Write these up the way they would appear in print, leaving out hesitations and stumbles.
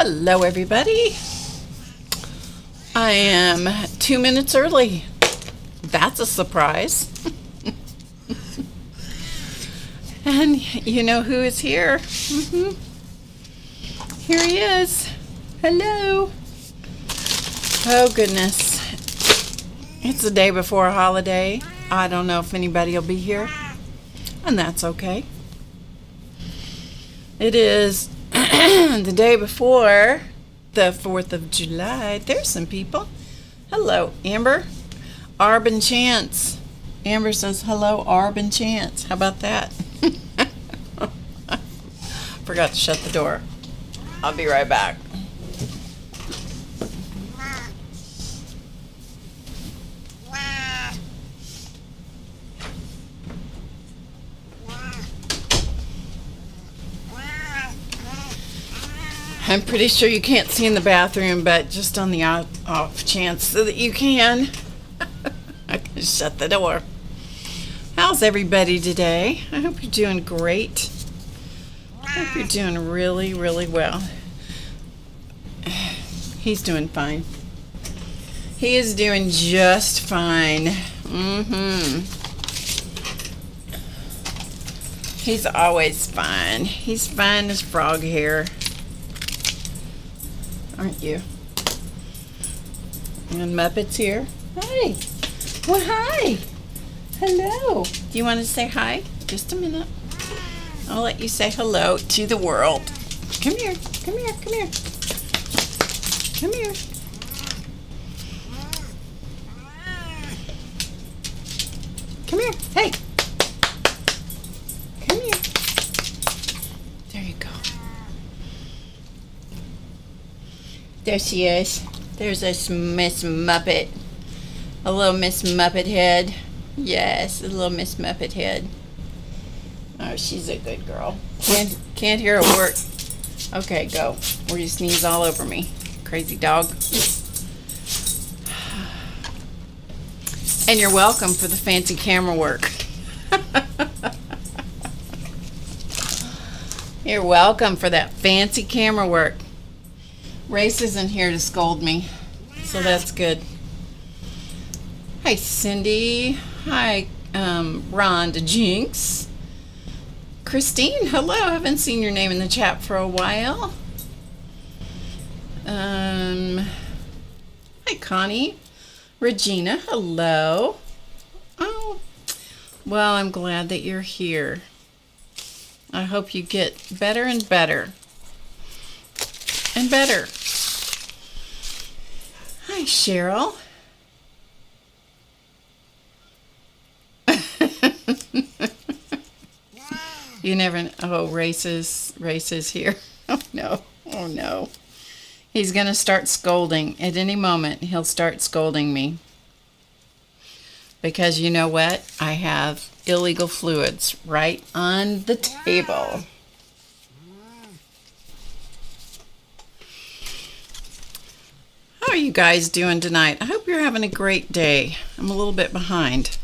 Hello, everybody. I am 2 minutes early. That's a surprise. And you know who is here? Here he is. Hello. Oh, goodness. It's the day before a holiday. I don't know if anybody will be here, and that's okay. It is the day before the 4th of July. There's some people. Hello, Amber. Arb and Chance. Amber says, hello, Arb and Chance. How about that? Forgot to shut the door. I'll be right back. I'm pretty sure you can't see in the bathroom, but just on the off chance so that you can, I can shut the door. How's everybody today? I hope you're doing great. I hope you're doing really, really well. He's doing fine. He is doing just fine. He's always fine. He's fine as frog hair. Aren't you? And Muppets here. Hi. Well, hi. Hello. Do you want to say hi? Just a minute. I'll let you say hello to the world. Come here. Come here. Come here. Come here. Come here. Hey. Come here. There you go. There she is. There's this Miss Muppet. A little Miss Muppet head. Yes, a little Miss Muppet head. Oh, she's a good girl. Can't hear a word. Okay, go. Or you sneeze all over me. Crazy dog. And you're welcome for the fancy camera work. You're welcome for that fancy camera work. Race isn't here to scold me, so that's good. Hi, Cindy. Hi, Rhonda Jinx. Christine, hello. I haven't seen your name in the chat for a while. Hi, Connie. Regina, hello. Oh, well, I'm glad that you're here. I hope you get better and better. And better. Hi, Cheryl. You never. Oh, races here. Oh no. Oh no. He's gonna start scolding at any moment. He'll start scolding me because you know what? I have illegal fluids right on the table. How are you guys doing tonight? I hope you're having a great day. I'm a little bit behind.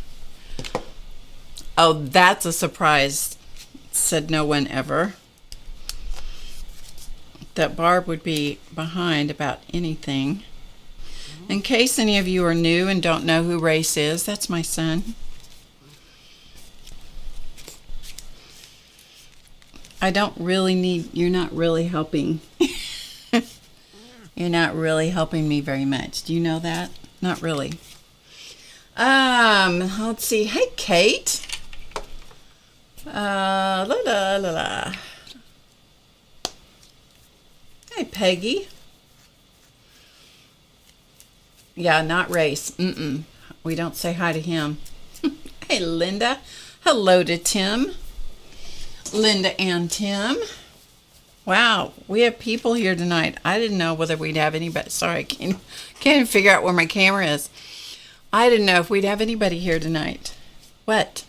Oh, that's a surprise, said no one ever. That Barb would be behind about anything. In case any of you are new and don't know who Race is, that's my son. I don't really need, you're not really helping. You're not really helping me very much. Do you know that? Not really. Let's see. Hey, Kate. La la la la. Hey, Peggy. Yeah, not Race. We don't say hi to him. Hey, Linda. Hello to Tim. Linda and Tim. Wow, we have people here tonight. I didn't know whether we'd have anybody. Sorry, I can't even figure out where my camera is. I didn't know if we'd have anybody here tonight. What?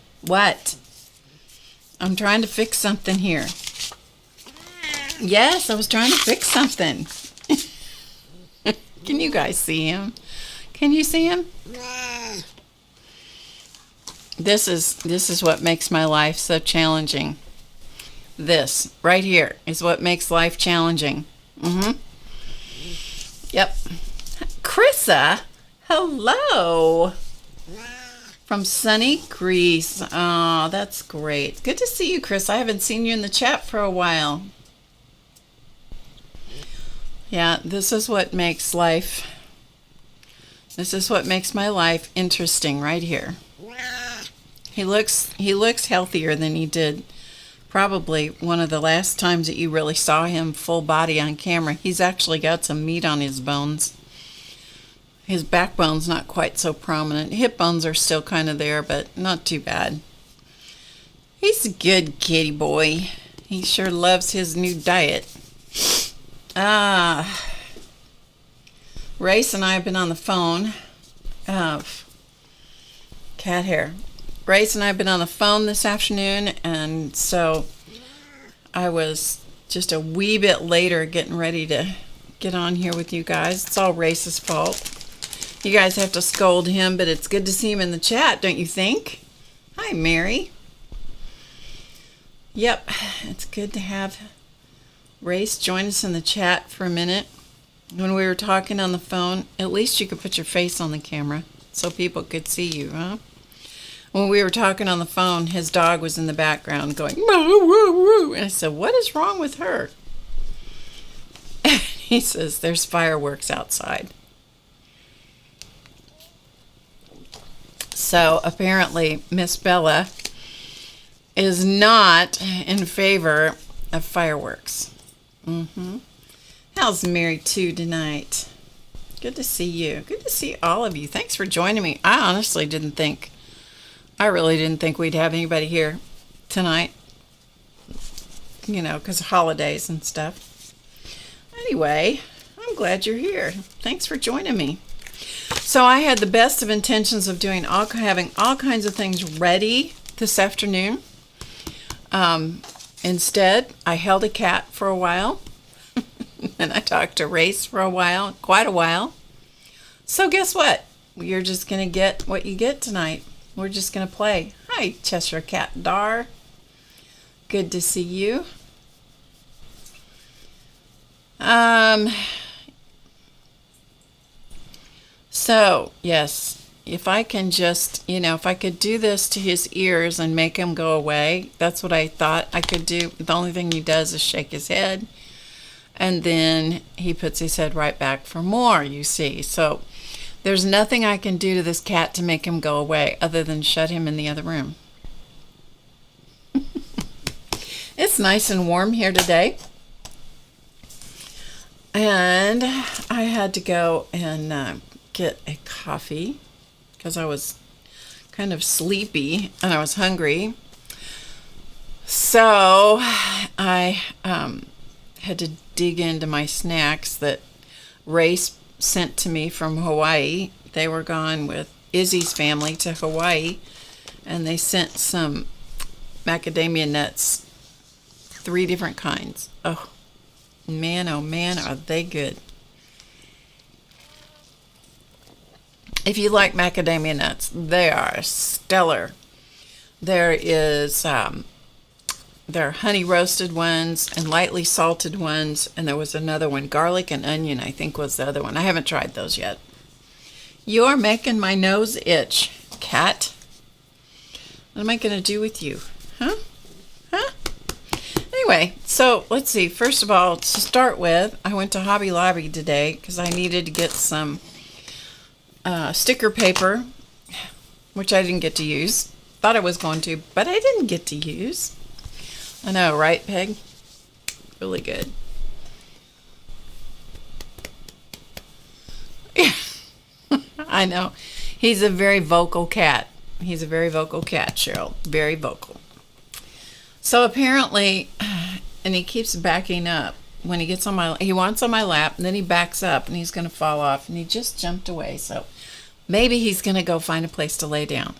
I'm trying to fix something here. Yes, I was trying to fix something. Can you guys see him? Can you see him? This is what makes my life so challenging. This right here is what makes life challenging. Yep. Chrissa, hello. From sunny Greece. Oh, that's great. Good to see you, Chris. I haven't seen you in the chat for a while. Yeah, this is what makes life. This is what makes my life interesting right here. He looks healthier than he did probably one of the last times that you really saw him full body on camera. He's actually got some meat on his bones. His backbone's not quite so prominent. Hip bones are still kind of there, but not too bad. He's a good kitty boy. He sure loves his new diet. Race and I have been on the phone. Cat hair. Race and I have been on the phone this afternoon, and so I was just a wee bit later getting ready to get on here with you guys. It's all Race's fault. You guys have to scold him, but it's good to see him in the chat, don't you think? Hi, Mary. Yep, it's good to have Race join us in the chat for a minute. When we were talking on the phone, at least you could put your face on the camera so people could see you, huh? When we were talking on the phone, his dog was in the background going, woo, woo, woo. And I said, what is wrong with her? He says, there's fireworks outside. So apparently Miss Bella is not in favor of fireworks. How's Mary 2 tonight? Good to see you. Good to see all of you. Thanks for joining me. I really didn't think we'd have anybody here tonight, you know, because of holidays and stuff. Anyway, I'm glad you're here. Thanks for joining me. So I had the best of intentions of having all kinds of things ready this afternoon. Instead, I held a cat for a while, and I talked to Race for quite a while. So guess what? You're just going to get what you get tonight. We're just going to play. Hi, Cheshire Cat Dar. Good to see you. So, yes, if I can just, if I could do this to his ears and make him go away, that's what I thought I could do. The only thing he does is shake his head, and then he puts his head right back for more, you see. So there's nothing I can do to this cat to make him go away other than shut him in the other room. It's nice and warm here today. And I had to go and get a coffee because I was kind of sleepy and I was hungry. So I had to dig into my snacks that Race sent to me from Hawaii. They were gone with Izzy's family to Hawaii, and they sent some macadamia nuts, 3 different kinds. Oh man, are they good. If you like macadamia nuts, they are stellar. There are honey roasted ones and lightly salted ones, and there was another one, garlic and onion, I think was the other one. I haven't tried those yet. You're making my nose itch, cat. What am I going to do with you? Huh? Anyway, so let's see. First of all, to start with, I went to Hobby Lobby today because I needed to get some sticker paper, which I didn't get to use. Thought I was going to, but I didn't get to use. I know, right, Peg? Really good. Yeah, I know. He's a very vocal cat. He's a very vocal cat, Cheryl. Very vocal. So apparently, and he keeps backing up. When he gets he wants on my lap, and then he backs up, and he's going to fall off, and he just jumped away. So maybe he's going to go find a place to lay down.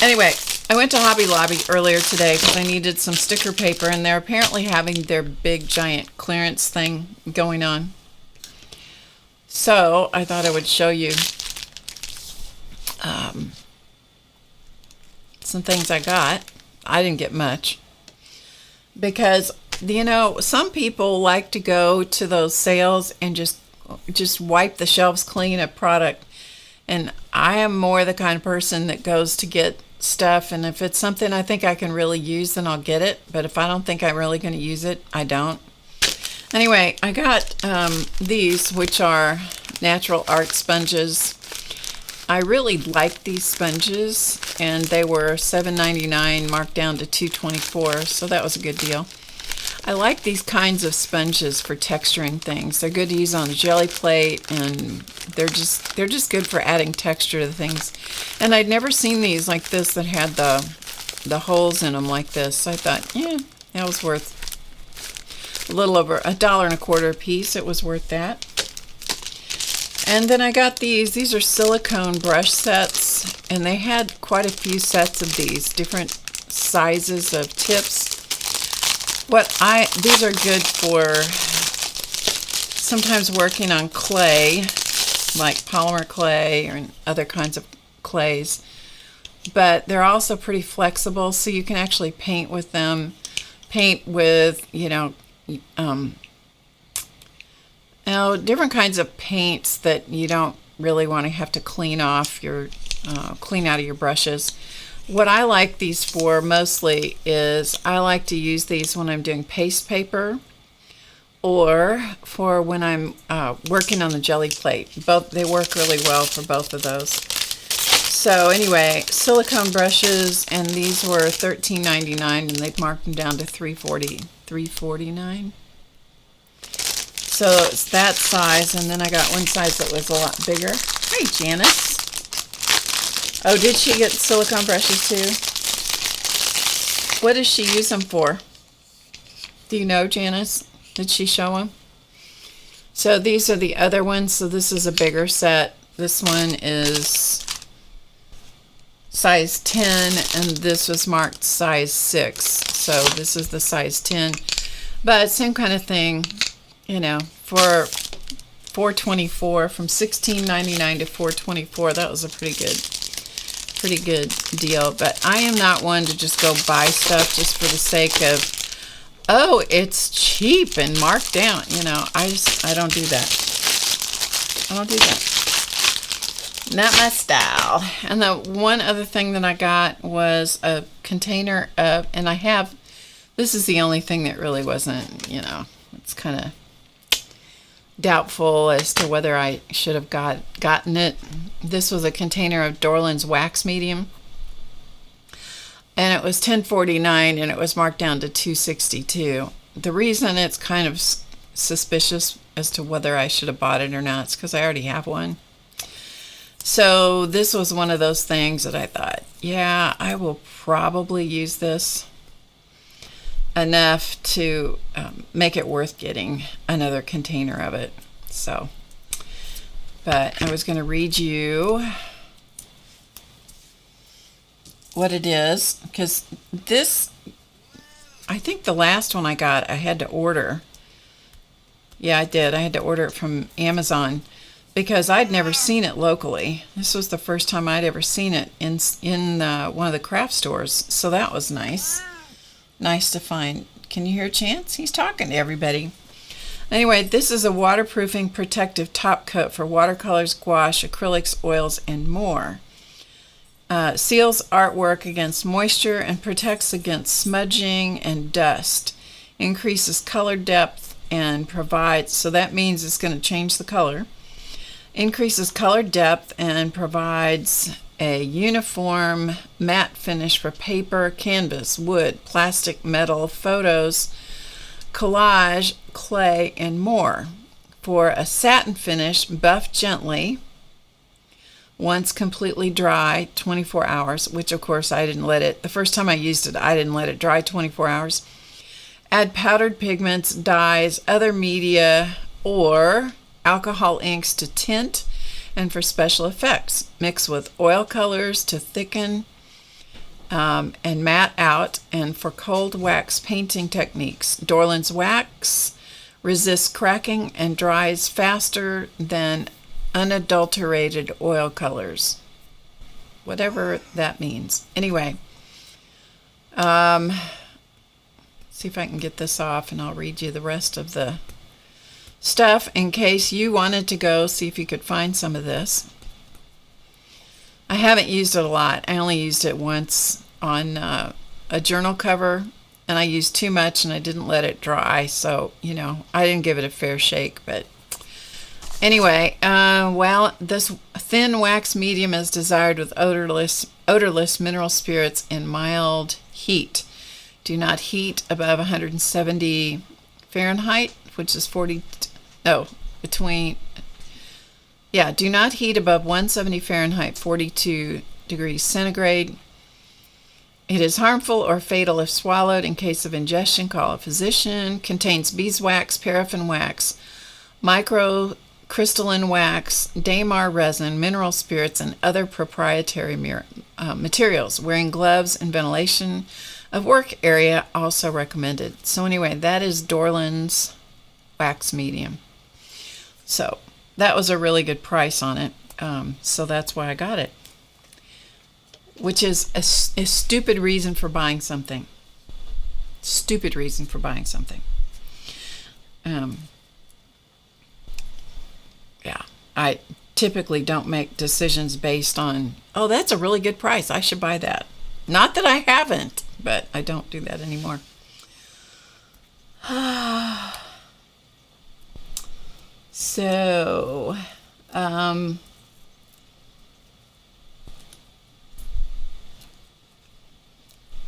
Anyway, I went to Hobby Lobby earlier today because I needed some sticker paper, and they're apparently having their big giant clearance thing going on. So I thought I would show you some things I got. I didn't get much because you know, some people like to go to those sales and just wipe the shelves clean of product. And I am more the kind of person that goes to get stuff, and if it's something I think I can really use, then I'll get it. But if I don't think I'm really going to use it, I don't. Anyway, I got these, which are natural art sponges. I really like these sponges, and they were $7.99 marked down to $2.24, so that was a good deal. I like these kinds of sponges for texturing things. They're good to use on a jelly plate, and they're just good for adding texture to things. And I'd never seen these like this that had the holes in them like this. So I thought, yeah, that was worth a little over $1.25 a piece. It was worth that. And then I got these. These are silicone brush sets, and they had quite a few sets of these, different sizes of tips. These are good for sometimes working on clay, like polymer clay or other kinds of clays. But they're also pretty flexible, so you can actually paint with them. Paint with, different kinds of paints that you don't really want to have to clean out of your brushes. What I like these for mostly is I like to use these when I'm doing paste paper or for when I'm working on the jelly plate. They work really well for both of those. So anyway, silicone brushes, and these were $13.99, and they've marked them down to $3.49. So it's that size, and then I got one size that was a lot bigger. Hi, Janice. Oh, did she get silicone brushes too? What does she use them for? Do you know, Janice? Did she show them? So these are the other ones. So this is a bigger set. This one is size 10, and this was marked size 6. So this is the size 10. But same kind of thing, for $4.24, from $16.99 to $4.24. That was a pretty good deal. But I am not one to just go buy stuff just for the sake of, oh, it's cheap and marked down. I don't do that. I don't do that. Not my style. And the one other thing that I got was a container of, and this is the only thing that really wasn't, it's kind of doubtful as to whether I should have gotten it. This was a container of Dorlins Wax Medium, and it was $10.49, and it was marked down to $2.62. The reason it's kind of suspicious as to whether I should have bought it or not is because I already have one. So this was one of those things that I thought, yeah, I will probably use this enough to make it worth getting another container of it. So, but I was going to read you what it is, because this, I think the last one I got, I had to order. Yeah, I did. I had to order it from Amazon because I'd never seen it locally. This was the first time I'd ever seen it in one of the craft stores. So that was nice. Nice to find. Can you hear Chance? He's talking to everybody. Anyway, this is a waterproofing protective top coat for watercolors, gouache, acrylics, oils, and more. Seals artwork against moisture and protects against smudging and dust. Increases color depth and provides, so that means it's going to change the color. Increases color depth and provides a uniform matte finish for paper, canvas, wood, plastic, metal, photos, collage, clay, and more. For a satin finish, buff gently. Once completely dry, 24 hours, which of course I didn't let it, the first time I used it, I didn't let it dry 24 hours. Add powdered pigments, dyes, other media, or alcohol inks to tint and for special effects. Mix with oil colors to thicken and matte out, and for cold wax painting techniques. Dorlins Wax resists cracking and dries faster than unadulterated oil colors. Whatever that means. Anyway, let's see if I can get this off, and I'll read you the rest of the stuff in case you wanted to go see if you could find some of this. I haven't used it a lot. I only used it once on a journal cover, and I used too much and I didn't let it dry, so I didn't give it a fair shake. But anyway, well, this thin wax medium is desired with odorless mineral spirits in mild heat. Do not heat above 170 Fahrenheit, which is do not heat above 170 Fahrenheit, 42 degrees centigrade. It is harmful or fatal if swallowed. In case of ingestion, call a physician. Contains beeswax, paraffin wax, microcrystalline wax, Damar resin, mineral spirits, and other proprietary materials. Wearing gloves and ventilation of work area also recommended. So anyway, that is Dorlins Wax Medium. So that was a really good price on it. So that's why I got it. Which is a stupid reason for buying something. Stupid reason for buying something. I typically don't make decisions based on, oh, that's a really good price, I should buy that. Not that I haven't, but I don't do that anymore. So,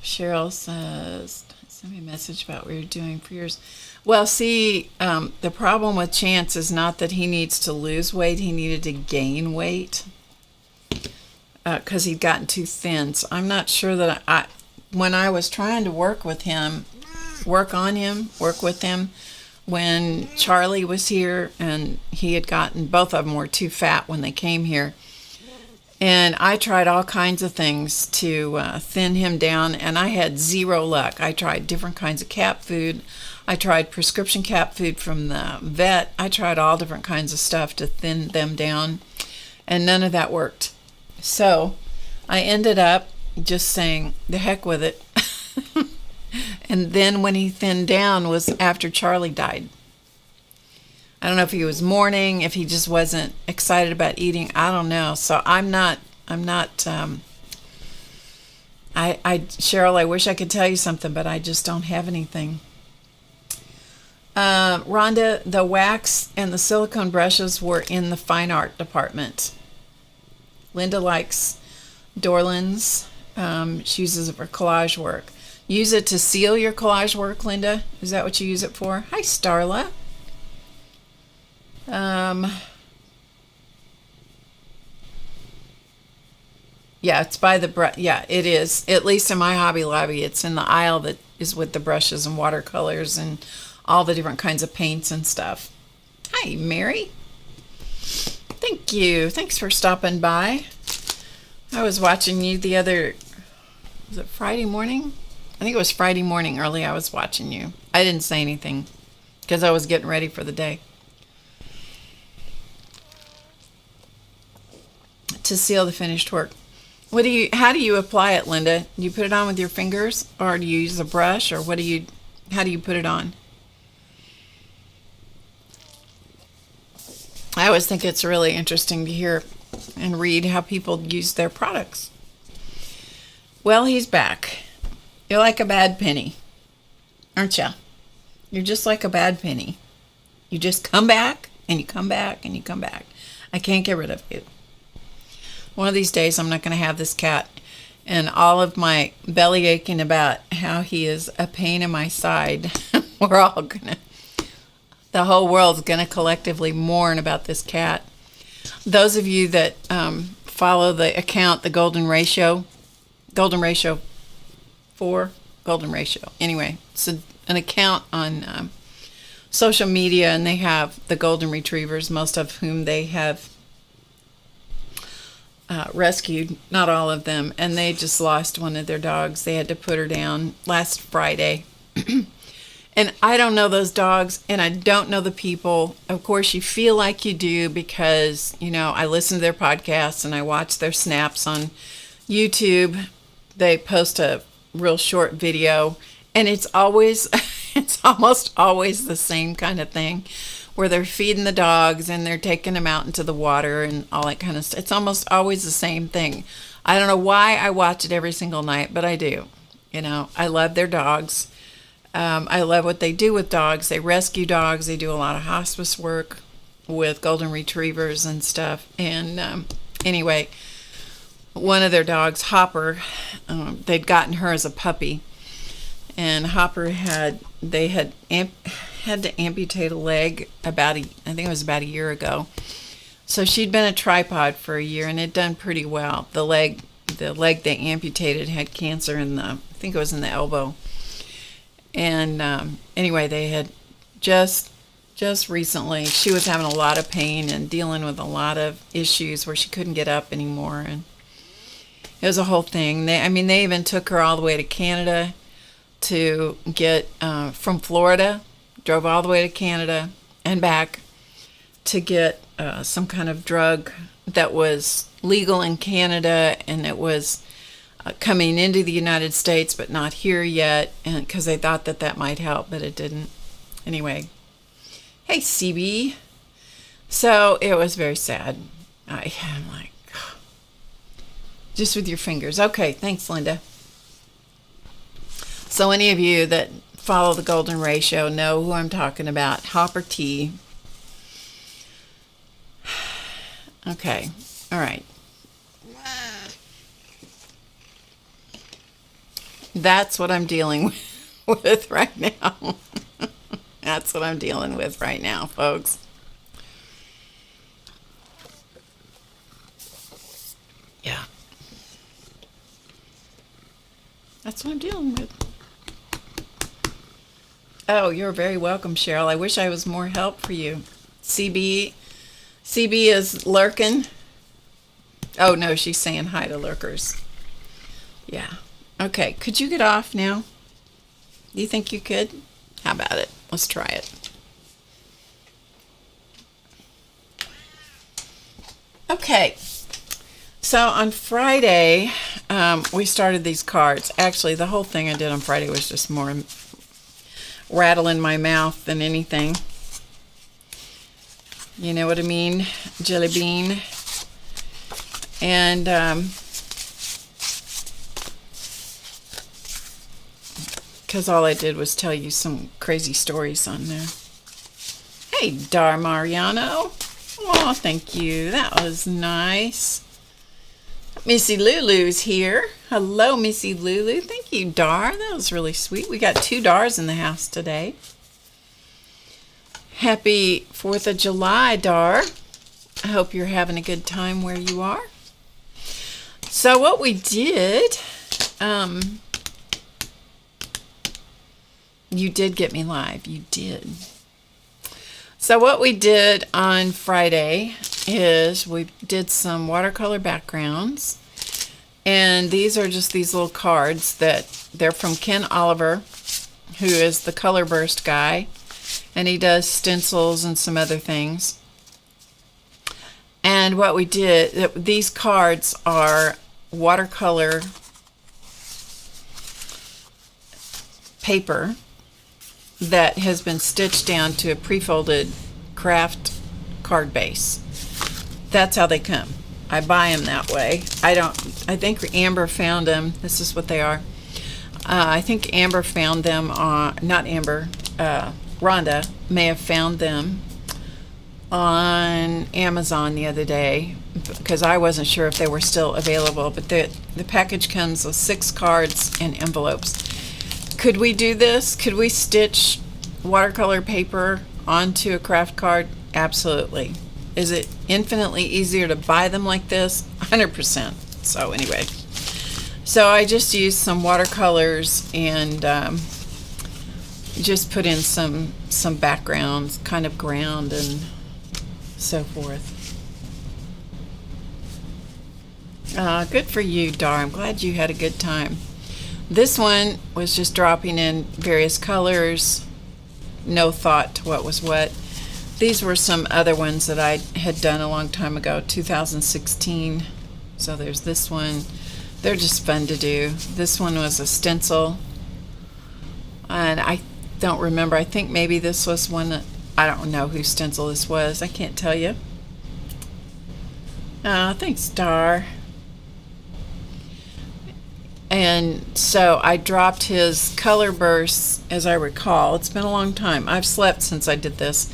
Cheryl says, send me a message about what you're doing for yours. Well, see, the problem with Chance is not that he needs to lose weight. He needed to gain weight because he'd gotten too thin. So I'm not sure that when I was trying to work with him, work with him, when Charlie was here and he had gotten, both of them were too fat when they came here. And I tried all kinds of things to thin him down, and I had zero luck. I tried different kinds of cat food. I tried prescription cat food from the vet. I tried all different kinds of stuff to thin them down, and none of that worked. So I ended up just saying, the heck with it. And then when he thinned down was after Charlie died. I don't know if he was mourning, if he just wasn't excited about eating. I don't know. So Cheryl, I wish I could tell you something, but I just don't have anything. Rhonda, the wax and the silicone brushes were in the fine art department. Linda likes Dorlins. She uses it for collage work. Use it to seal your collage work, Linda? Is that what you use it for? Hi, Starla. Yeah, it's by the yeah, it is. At least in my Hobby Lobby, it's in the aisle that is with the brushes and watercolors and all the different kinds of paints and stuff. Hi, Mary. Thank you. Thanks for stopping by. I was watching you was it Friday morning? I think it was Friday morning early. I was watching you. I didn't say anything because I was getting ready for the day. To seal the finished work. How do you apply it, Linda? Do you put it on with your fingers, or do you use a brush, or how do you put it on? I always think it's really interesting to hear and read how people use their products. Well, he's back. You're like a bad penny, aren't you? You're just like a bad penny. You just come back, and you come back, and you come back. I can't get rid of you. One of these days, I'm not going to have this cat and all of my belly aching about how he is a pain in my side. The whole world's going to collectively mourn about this cat. Those of you that follow the account, the Golden Ratio 4, Anyway, it's an account on social media, and they have the Golden Retrievers, most of whom they have rescued, not all of them, and they just lost one of their dogs. They had to put her down last Friday. And I don't know those dogs, and I don't know the people. Of course, you feel like you do because, I listen to their podcasts and I watch their snaps on YouTube. They post a real short video, And it's always, it's almost always the same kind of thing where they're feeding the dogs and they're taking them out into the water and all that kind of stuff. It's almost always the same thing. I don't know why I watch it every single night, but I do. You know, I love their dogs. I love what they do with dogs. They rescue dogs. They do a lot of hospice work with golden retrievers and stuff. And anyway, one of their dogs, Hopper, they'd gotten her as a puppy. And Hopper had to amputate a leg I think it was about a year ago. So she'd been a tripod for a year and it done pretty well. The leg they amputated had cancer I think it was in the elbow. And anyway, they had just recently, she was having a lot of pain and dealing with a lot of issues where she couldn't get up anymore. And it was a whole thing. They even took her all the way to Canada to get from Florida, drove all the way to Canada and back to get some kind of drug that was legal in Canada, and it was coming into the United States but not here yet, and because they thought that might help, but it didn't. Anyway, hey CB. So it was very sad. I'm like, just with your fingers. Okay, thanks, Linda. So any of you that follow the golden ratio know who I'm talking about. Hopper T. Okay, all right. That's what I'm dealing with right now. That's what I'm dealing with right now, folks. Yeah. That's what I'm dealing with. Oh, you're very welcome, Cheryl. I wish I was more help for you. CB is lurking. Oh, no, she's saying hi to lurkers. Yeah. Okay, could you get off now? Do you think you could? How about it? Let's try it. Okay. So on Friday, we started these cards. Actually, the whole thing I did on Friday was just more rattle in my mouth than anything. You know what I mean? Jelly bean. And because all I did was tell you some crazy stories on there. Hey, Dar Mariano. Oh, thank you. That was nice. Missy Lulu's here. Hello, Missy Lulu. Thank you, Dar. That was really sweet. We got 2 Dars in the house today. Happy 4th of July, Dar. I hope you're having a good time where you are. So what we did, you did get me live. You did. So what we did on Friday is we did some watercolor backgrounds, and these are just these little cards that they're from Ken Oliver, who is the color burst guy, and he does stencils and some other things. And what we did, these cards are watercolor paper that has been stitched down to a pre-folded craft card base. That's how they come. I buy them that way. I think Amber found them. This is what they are. I think Amber found them on, not Amber, Rhonda may have found them on Amazon the other day, because I wasn't sure if they were still available, but the package comes with 6 cards and envelopes. Could we do this? Could we stitch watercolor paper onto a craft card? Absolutely. Is it infinitely easier to buy them like this? 100%. So anyway, so I just used some watercolors and just put in some backgrounds, kind of ground and so forth. Good for you, Dar. I'm glad you had a good time. This one was just dropping in various colors, no thought to what was what. These were some other ones that I had done a long time ago, 2016. So there's this one. They're just fun to do. This one was a stencil And I don't remember. I think maybe this was one. I don't know whose stencil this was. I can't tell you. Thanks, Star. And so I dropped his color bursts, as I recall. It's been a long time. I've slept since I did this.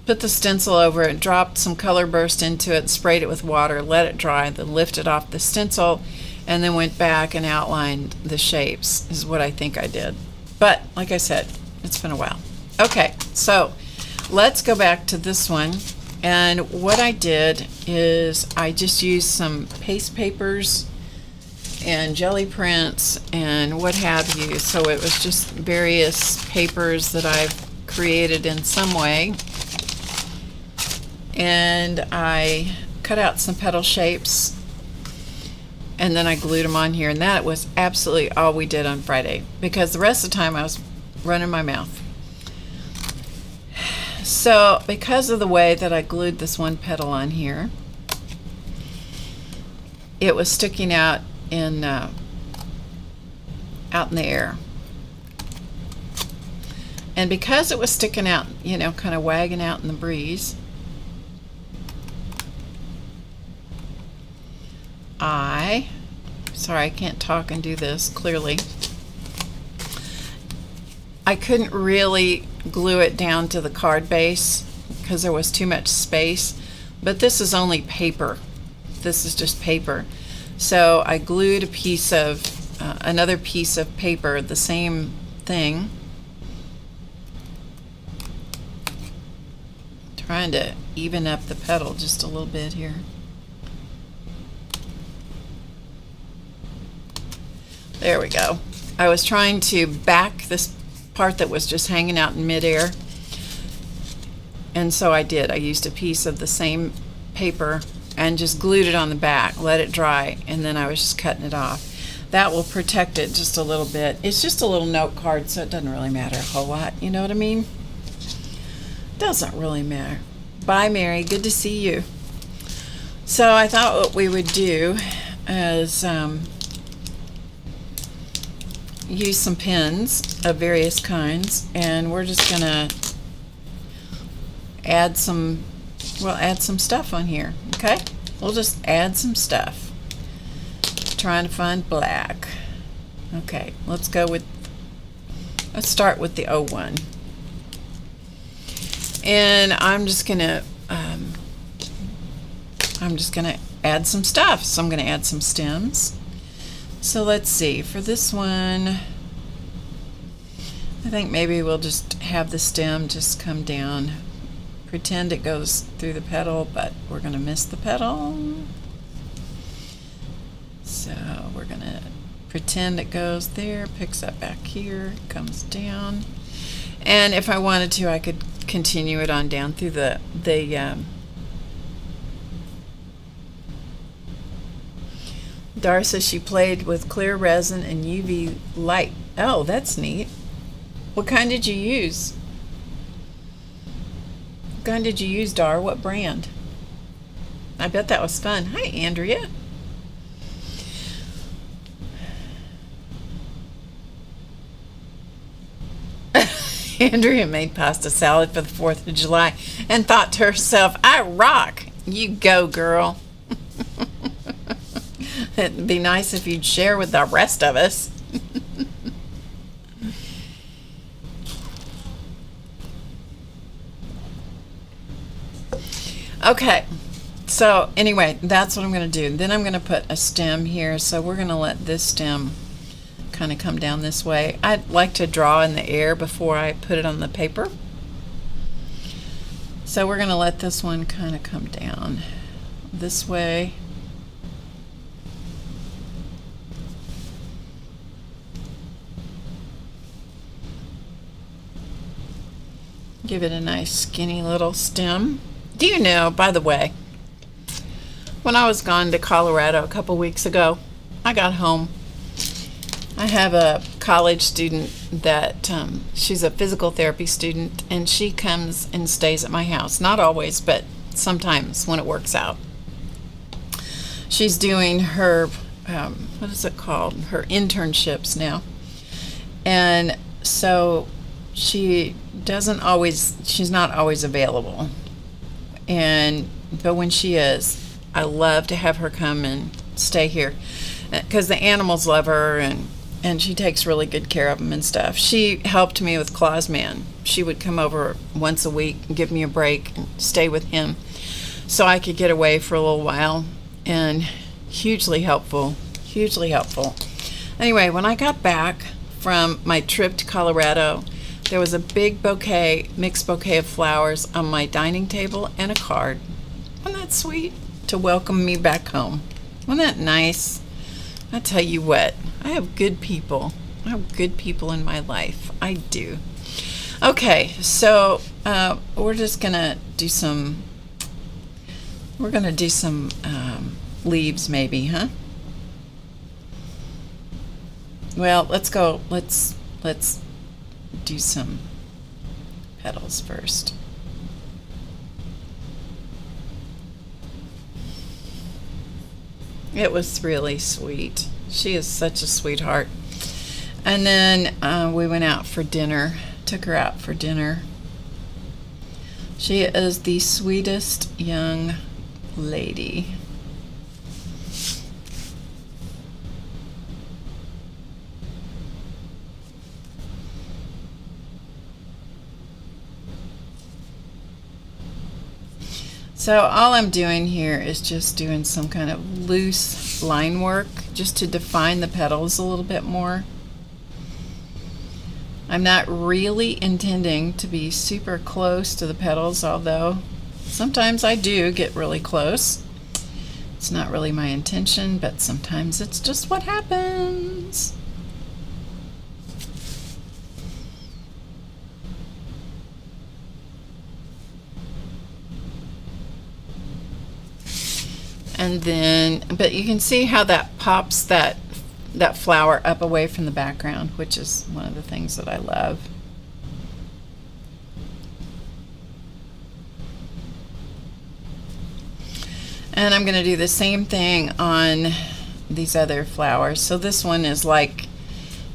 Put the stencil over it, dropped some color burst into it, sprayed it with water, let it dry, then lifted off the stencil, and then went back and outlined the shapes, is what I think I did. But, like I said, it's been a while. Okay, so let's go back to this one. And what I did is I just used some paste papers and jelly prints and what have you. So it was just various papers that I've created in some way. And I cut out some petal shapes and then I glued them on here, and that was absolutely all we did on Friday because the rest of the time I was running my mouth. So because of the way that I glued this one petal on here, it was sticking out in the air. And because it was sticking out, you know, kind of wagging out in the breeze, sorry, I can't talk and do this clearly. I couldn't really glue it down to the card base because there was too much space, but this is only paper. This is just paper. So I glued a piece of, another piece of paper, the same thing. Trying to even up the petal just a little bit here. There we go. I was trying to back this part that was just hanging out in midair, and so I did. I used a piece of the same paper and just glued it on the back, let it dry, and then I was just cutting it off. That will protect it just a little bit. It's just a little note card, so it doesn't really matter a whole lot. You know what I mean? Doesn't really matter. Bye, Mary. Good to see you. So I thought what we would do is use some pens of various kinds, and we're just gonna add some, we'll add some stuff on here. Okay, we'll just add some stuff. Trying to find black. Okay, let's start with the 01, and I'm just gonna add some stuff. So I'm gonna add some stems. So let's see, for this one, I think maybe we'll just have the stem just come down. Pretend it goes through the petal, but we're going to miss the petal. So we're going to pretend it goes there, picks up back here, comes down. And if I wanted to, I could continue it on down through the Dar says she played with clear resin and UV light. Oh, that's neat. What kind did you use? What kind did you use, Dar? What brand? I bet that was fun. Hi, Andrea. Andrea made pasta salad for the 4th of July and thought to herself, I rock. You go, girl. It'd be nice if you'd share with the rest of us. Okay, so anyway, that's what I'm going to do. Then I'm going to put a stem here. So we're going to let this stem kind of come down this way. I'd like to draw in the air before I put it on the paper. So we're going to let this one kind of come down this way. Give it a nice skinny little stem. Do you know, by the way, when I was gone to Colorado a couple weeks ago, I got home. I have a college student that she's a physical therapy student, and she comes and stays at my house. Not always, but sometimes when it works out. She's doing her, what is it called? Her internships now. And so she's not always available. But when she is, I love to have her come and stay here because the animals love her, and she takes really good care of them and stuff. She helped me with Clausman. She would come over once a week and give me a break and stay with him so I could get away for a little while, and hugely helpful, hugely helpful. Anyway, when I got back from my trip to Colorado, there was a big mixed bouquet of flowers on my dining table and a card. Wasn't that sweet? To welcome me back home. Wasn't that nice? I tell you what, I have good people. I have good people in my life. I do. Okay, so we're just gonna do some. We're gonna do some leaves, maybe, huh? Well, let's go. Let's do some petals first. It was really sweet. She is such a sweetheart. And then we went out for dinner. Took her out for dinner. She is the sweetest young lady. So all I'm doing here is just doing some kind of loose line work just to define the petals a little bit more. I'm not really intending to be super close to the petals, although sometimes I do get really close. It's not really my intention, but sometimes it's just what happens. And then, but you can see how that pops that flower up away from the background, which is one of the things that I love. And I'm going to do the same thing on these other flowers. So this one is like,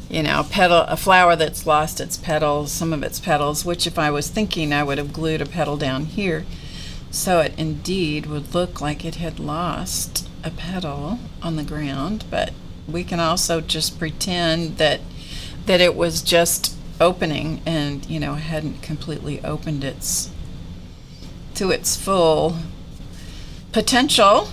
you know, a flower that's lost its petals, some of its petals, which if I was thinking I would have glued a petal down here. So it indeed would look like it had lost a petal on the ground, but we can also just pretend that it was just opening and, you know, hadn't completely opened to its full potential.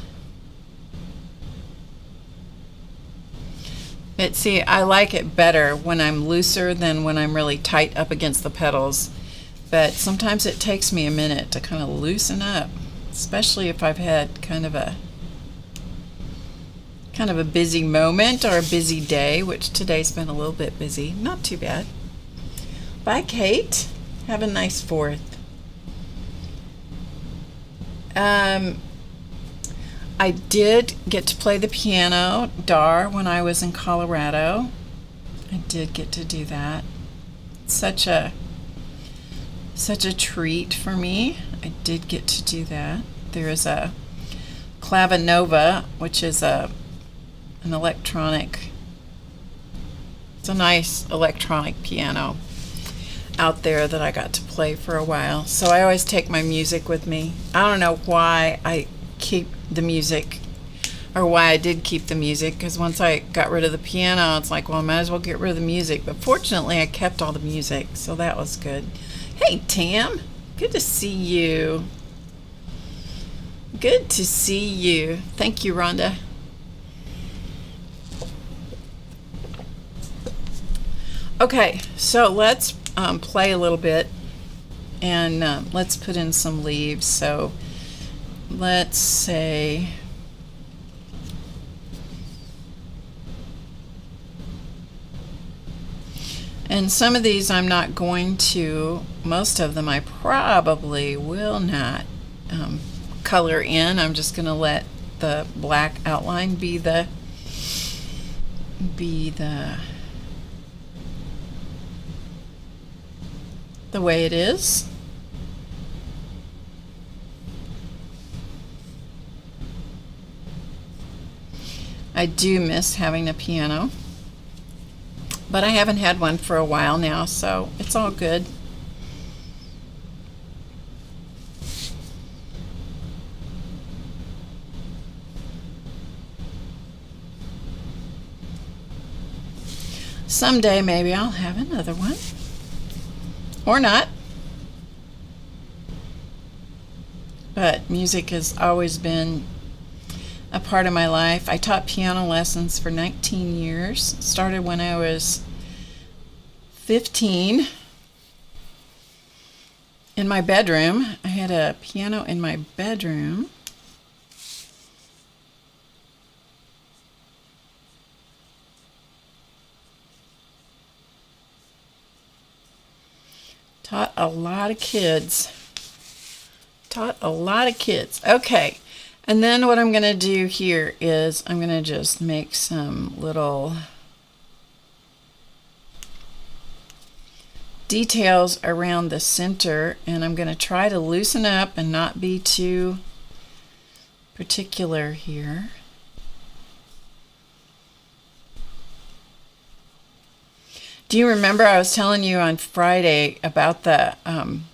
But see, I like it better when I'm looser than when I'm really tight up against the petals. But sometimes it takes me a minute to kind of loosen up, especially if I've had kind of a busy moment or a busy day, which today's been a little bit busy. Not too bad. Bye, Kate. Have a nice 4th. I did get to play the piano, when I was in Colorado. I did get to do that. Such a treat for me. I did get to do that. There is a Clavinova, which is an electronic, it's a nice electronic piano out there that I got to play for a while. So I always take my music with me. I don't know why I keep the music, or why I did keep the music, because once I got rid of the piano, it's like, well, I might as well get rid of the music. But fortunately, I kept all the music, so that was good. Hey, Tam. Good to see you. Good to see you. Thank you, Rhonda. Okay, so let's play a little bit, and let's put in some leaves. So let's say and some of these I'm not going to, most of them I probably will not color in. I'm just going to let the black outline be the way it is. I do miss having a piano, but I haven't had one for a while now, so it's all good. Someday maybe I'll have another one. Or not. But music has always been a part of my life. I taught piano lessons for 19 years. Started when I was 15 in my bedroom. I had a piano in my bedroom. Taught a lot of kids. Okay, and then what I'm going to do here is I'm going to just make some little details around the center, and I'm going to try to loosen up and not be too particular here. Do you remember I was telling you on Friday about the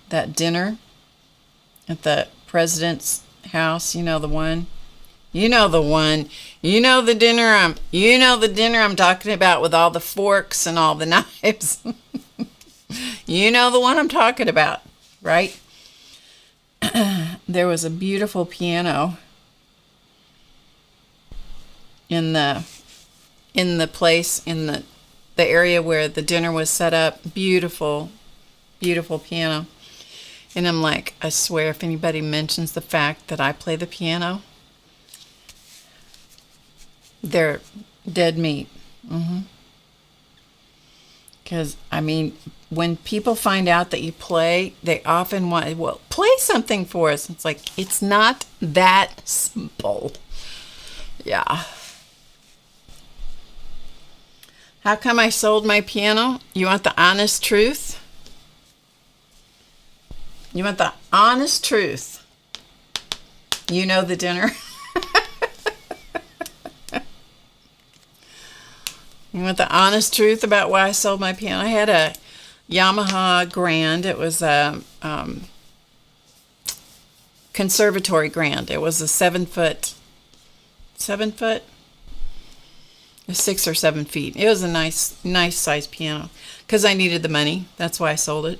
that dinner at the president's house? You know the one. You know the one. You know the dinner. The dinner I'm talking about with all the forks and all the knives. You know the one I'm talking about, right? There was a beautiful piano in the place in the area where the dinner was set up. Beautiful piano. And I'm like, I swear, if anybody mentions the fact that I play the piano, they're dead meat. Because, I mean, when people find out that you play, they often want, well, play something for us. It's like, it's not that simple. Yeah. How come I sold my piano? You want the honest truth? You want the honest truth? You know the dinner. You want the honest truth about why I sold my piano? I had a Yamaha Grand. It was a conservatory Grand. It was a 7 foot, 6 or 7 feet. It was a nice size piano because I needed the money. That's why I sold it.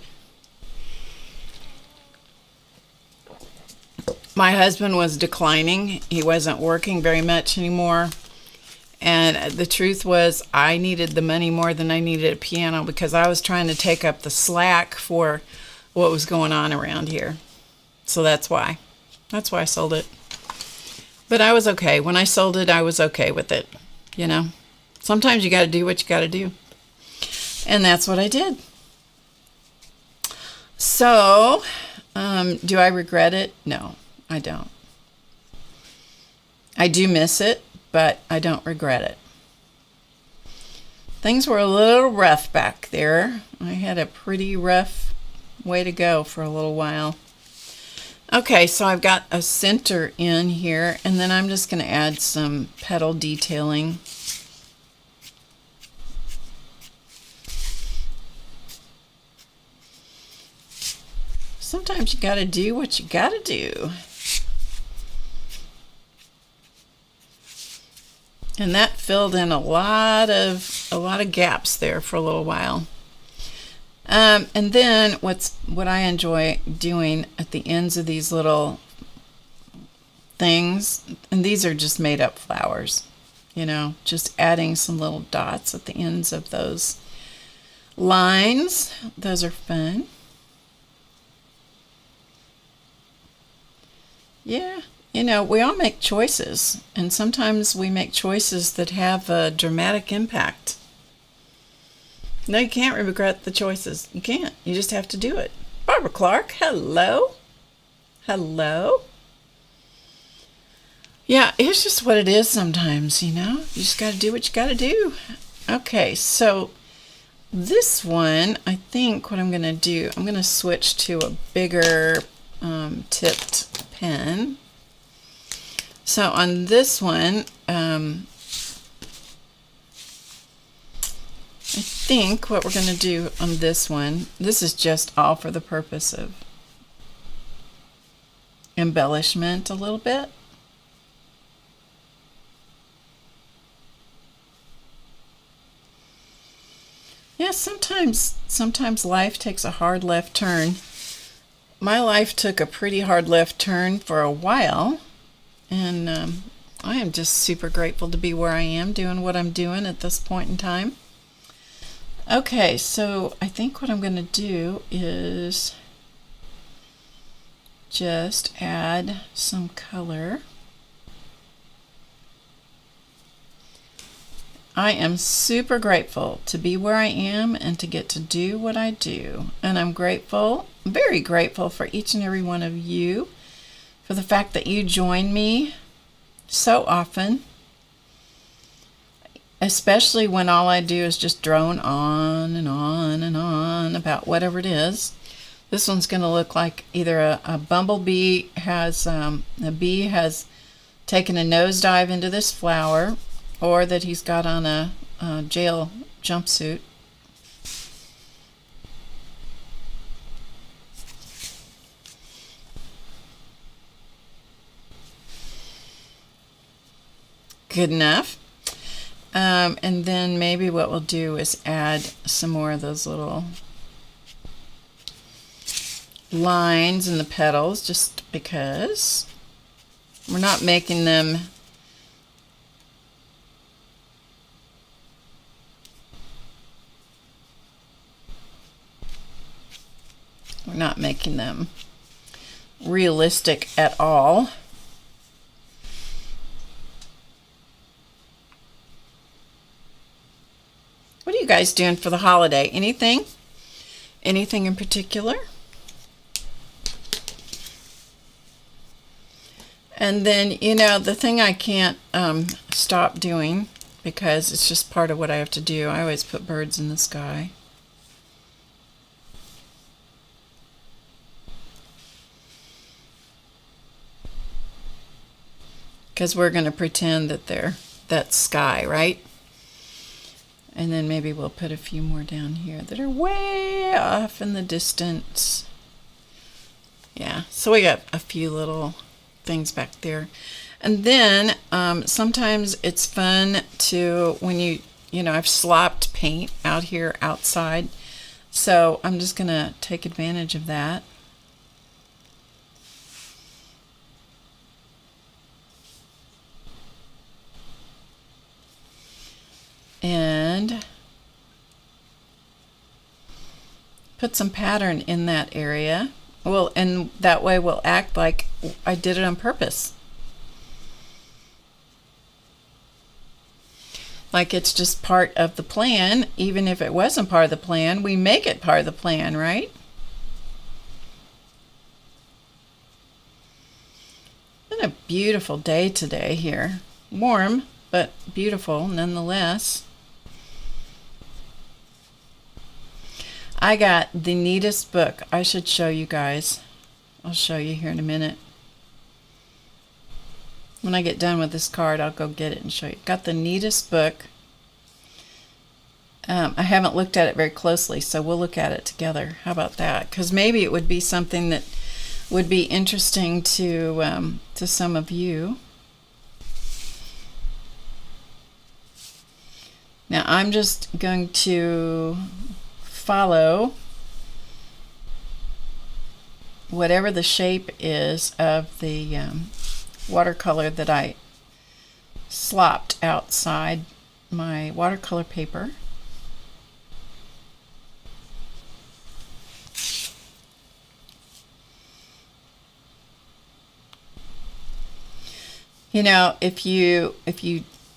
My husband was declining. He wasn't working very much anymore. And the truth was, I needed the money more than I needed a piano because I was trying to take up the slack for what was going on around here. So that's why. That's why I sold it. But I was okay. When I sold it, I was okay with it. You know, sometimes you got to do what you got to do. And that's what I did. So, do I regret it? No, I don't. I do miss it, but I don't regret it. Things were a little rough back there. I had a pretty rough way to go for a little while. Okay, so I've got a center in here, and then I'm just going to add some petal detailing. Sometimes you got to do what you got to do. And that filled in a lot of gaps there for a little while. And then what I enjoy doing at the ends of these little things, and these are just made up flowers, you know, just adding some little dots at the ends of those lines. Those are fun. Yeah. You know, we all make choices, and sometimes we make choices that have a dramatic impact. No, you can't regret the choices. You can't. You just have to do it. Barbara Clark, hello. Hello. Yeah, it's just what it is sometimes, you know. You just got to do what you got to do. Okay, so this one, I think what I'm going to do, I'm going to switch to a bigger tipped pen. So on this one, I think what we're going to do on this one, this is just all for the purpose of embellishment a little bit. Yeah, sometimes life takes a hard left turn. My life took a pretty hard left turn for a while, and I am just super grateful to be where I am doing what I'm doing at this point in time. Okay, so I think what I'm going to do is just add some color. I am super grateful to be where I am and to get to do what I do. And I'm grateful, very grateful for each and every one of you, for the fact that you join me so often, especially when all I do is just drone on and on and on about whatever it is. This one's going to look like either a bumblebee has, a bee has taken a nosedive into this flower, or that he's got on a jail jumpsuit. Good enough. And then maybe what we'll do is add some more of those little lines in the petals, just because we're not making them realistic at all. What are you guys doing for the holiday? Anything? Anything in particular? And then, you know, the thing I can't stop doing, because it's just part of what I have to do, I always put birds in the sky. Because we're going to pretend that that's sky, right? And then maybe we'll put a few more down here that are way off in the distance. Yeah, so we got a few little things back there. And then sometimes it's fun to, when you know, I've slopped paint out here outside. So I'm just going to take advantage of that. And put some pattern in that area. Well, and that way we'll act like I did it on purpose. Like it's just part of the plan. Even if it wasn't part of the plan, we make it part of the plan, right? Been a beautiful day today here. Warm, but beautiful nonetheless. I got the neatest book. I should show you guys. I'll show you here in a minute. When I get done with this card, I'll go get it and show you. Got the neatest book. I haven't looked at it very closely, so we'll look at it together. How about that? Because maybe it would be something that would be interesting to some of you. Now I'm just going to follow whatever the shape is of the watercolor that I slopped outside my watercolor paper. You know, if you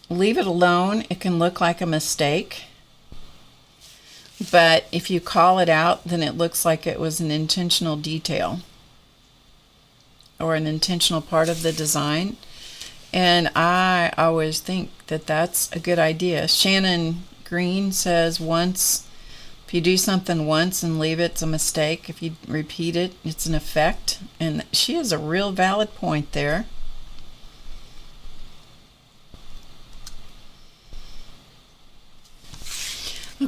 leave it alone, it can look like a mistake. But if you call it out, then it looks like it was an intentional detail or an intentional part of the design. And I always think that that's a good idea. Shannon Green says if you do something once and leave it, it's a mistake. If you repeat it, it's an effect. And she has a real valid point there.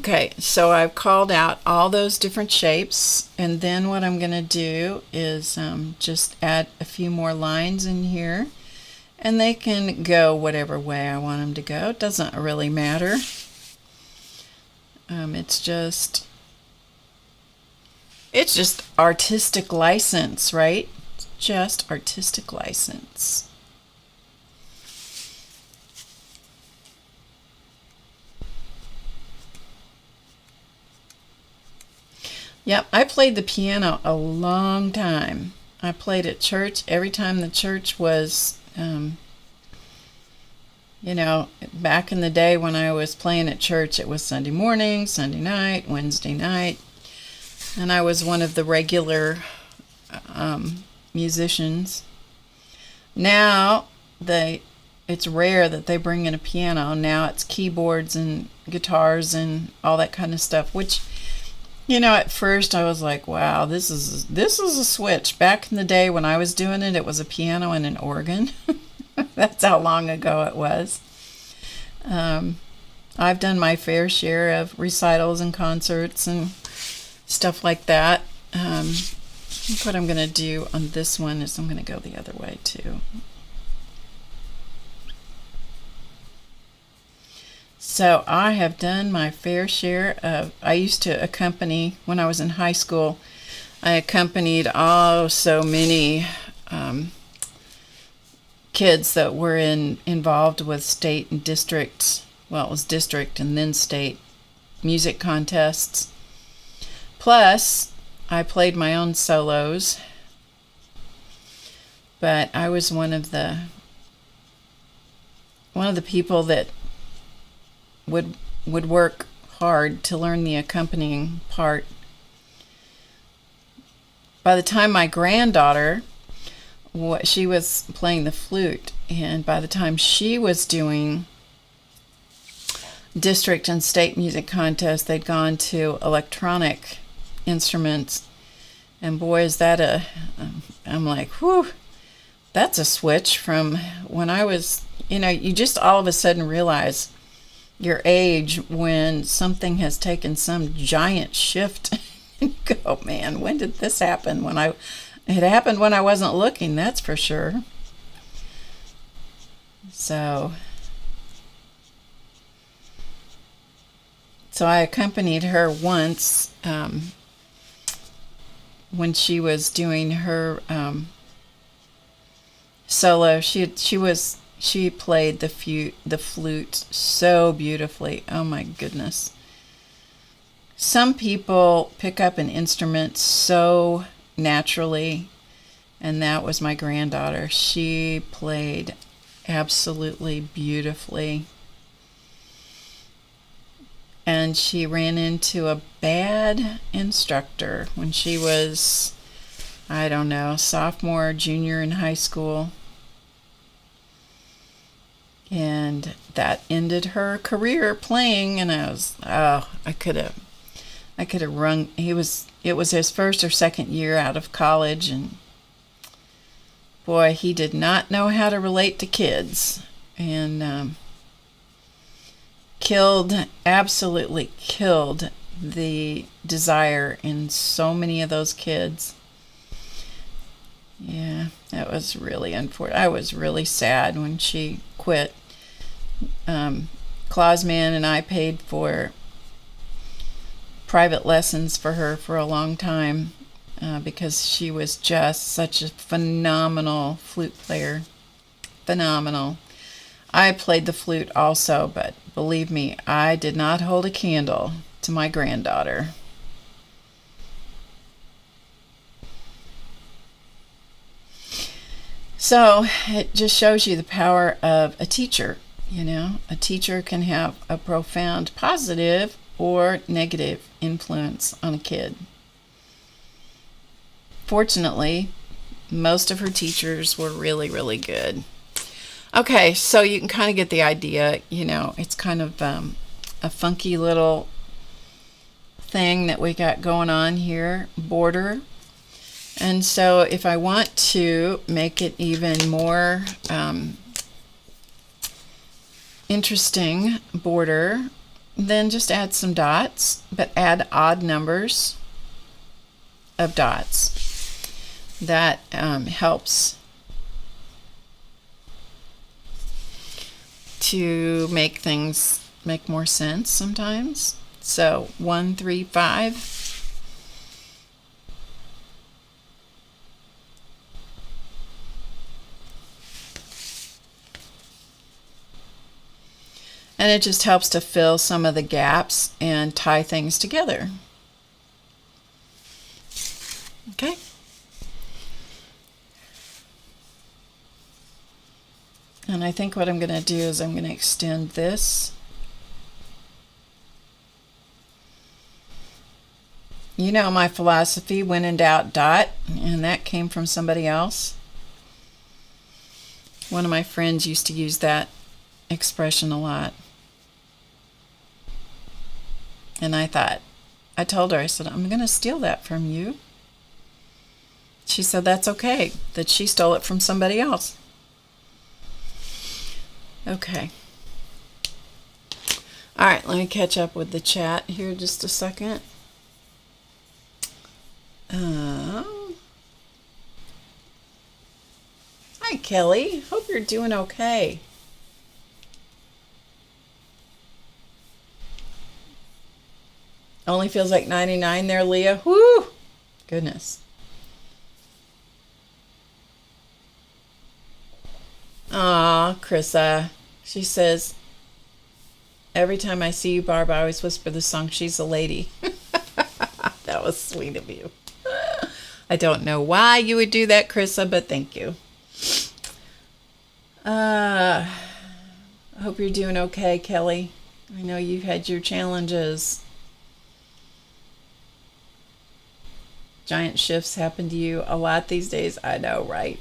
Okay, so I've called out all those different shapes, and then what I'm going to do is just add a few more lines in here, and they can go whatever way I want them to go. It doesn't really matter. It's just artistic license, right? It's just artistic license. Yep, I played the piano a long time. I played at church every time the church was, back in the day when I was playing at church, it was Sunday morning, Sunday night, Wednesday night, and I was one of the regular musicians. Now, it's rare that they bring in a piano. Now it's keyboards and guitars and all that kind of stuff, which... at first I was like, wow, this is a switch. Back in the day when I was doing it, it was a piano and an organ. That's how long ago it was. I've done my fair share of recitals and concerts and stuff like that. I think what I'm going to do on this one is I'm going to go the other way too. So I have done my fair share of, I used to accompany, when I was in high school, I accompanied so many kids that were involved with state and district, well, it was district and then state music contests. Plus, I played my own solos, but I was one of the people that would work hard to learn the accompanying part. By the time my granddaughter, she was playing the flute, and by the time she was doing district and state music contests, they'd gone to electronic instruments, and boy, is that I'm like, whew, that's a switch from when I was, you just all of a sudden realize your age when something has taken some giant shift. And you go, man, when did this happen? It happened when I wasn't looking, that's for sure. So I accompanied her once when she was doing her solo. She played the flute so beautifully. Oh my goodness. Some people pick up an instrument so naturally, and that was my granddaughter. She played absolutely beautifully. And she ran into a bad instructor when she was, I don't know, sophomore, junior in high school. And that ended her career playing, and I could have rung. It was his first or second year out of college, and boy, he did not know how to relate to kids, and absolutely killed the desire in so many of those kids. Yeah, that was really unfortunate. I was really sad when she quit. Clausman and I paid for private lessons for her for a long time because she was just such a phenomenal flute player. Phenomenal. I played the flute also, but believe me, I did not hold a candle to my granddaughter. So it just shows you the power of a teacher. A teacher can have a profound positive or negative influence on a kid. Fortunately, most of her teachers were really, really good. Okay, so you can kind of get the idea. It's kind of a funky little thing that we got going on here, border. And so if I want to make it even more interesting border, then just add some dots, but add odd numbers of dots. That helps to make things make more sense sometimes. So 1, 3, 5. And it just helps to fill some of the gaps and tie things together. Okay. And I think what I'm going to do is I'm going to extend this. You know my philosophy, when in doubt, dot, and that came from somebody else. One of my friends used to use that expression a lot. And I told her, I said, I'm going to steal that from you. She said that's okay, that she stole it from somebody else. Okay. All right, let me catch up with the chat here just a second. Hi, Kelly. Hope you're doing okay. Only feels like 99 there, Leah. Whoo! Goodness. Aw, Chrissa. She says, every time I see you, Barb, I always whisper the song, She's a Lady. That was sweet of you. I don't know why you would do that, Chrissa, but thank you. I hope you're doing okay, Kelly. I know you've had your challenges. Giant shifts happen to you a lot these days. I know, right?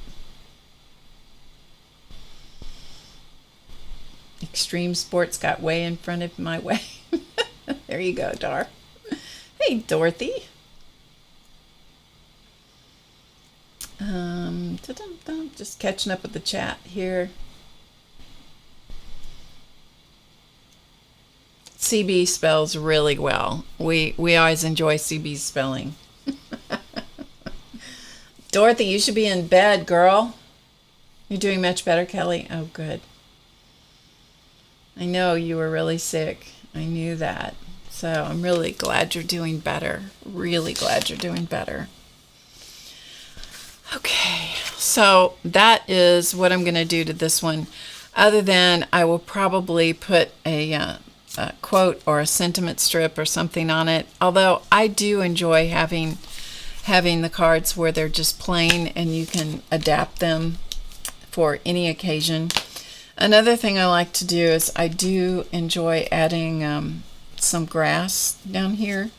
Extreme sports got way in front of my way. There you go, Dar. Hey, Dorothy. Just catching up with the chat here. CB spells really well. We always enjoy CB's spelling. Dorothy, you should be in bed, girl. You're doing much better, Kelly. Oh, good. I know you were really sick. I knew that. So I'm really glad you're doing better. Really glad you're doing better. Okay, so that is what I'm going to do to this one. Other than I will probably put a quote or a sentiment strip or something on it. Although I do enjoy having the cards where they're just plain and you can adapt them for any occasion. Another thing I like to do is I do enjoy adding some grass down here.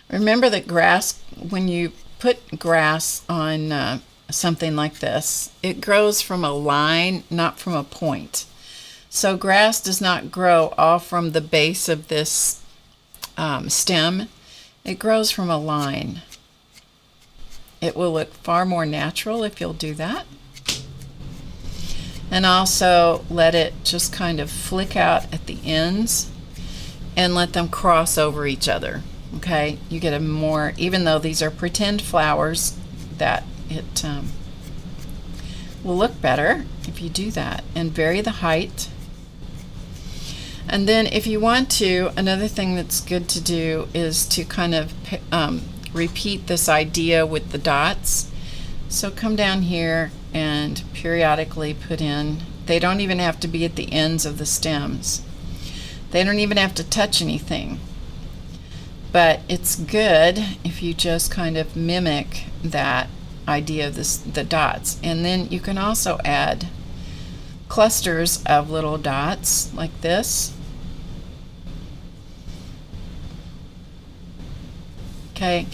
Remember that grass, when you put grass on something like this, it grows from a line, not from a point. So grass does not grow all from the base of this stem. It grows from a line. It will look far more natural if you'll do that. And also let it just kind of flick out at the ends and let them cross over each other. Okay, you get a more, even though these are pretend flowers, that it will look better if you do that. And vary the height. And then if you want to, another thing that's good to do is to kind of repeat this idea with the dots. So come down here and periodically put in, they don't even have to be at the ends of the stems. They don't even have to touch anything. But it's good if you just kind of mimic that idea of the dots. And then you can also add clusters of little dots like this. Okay,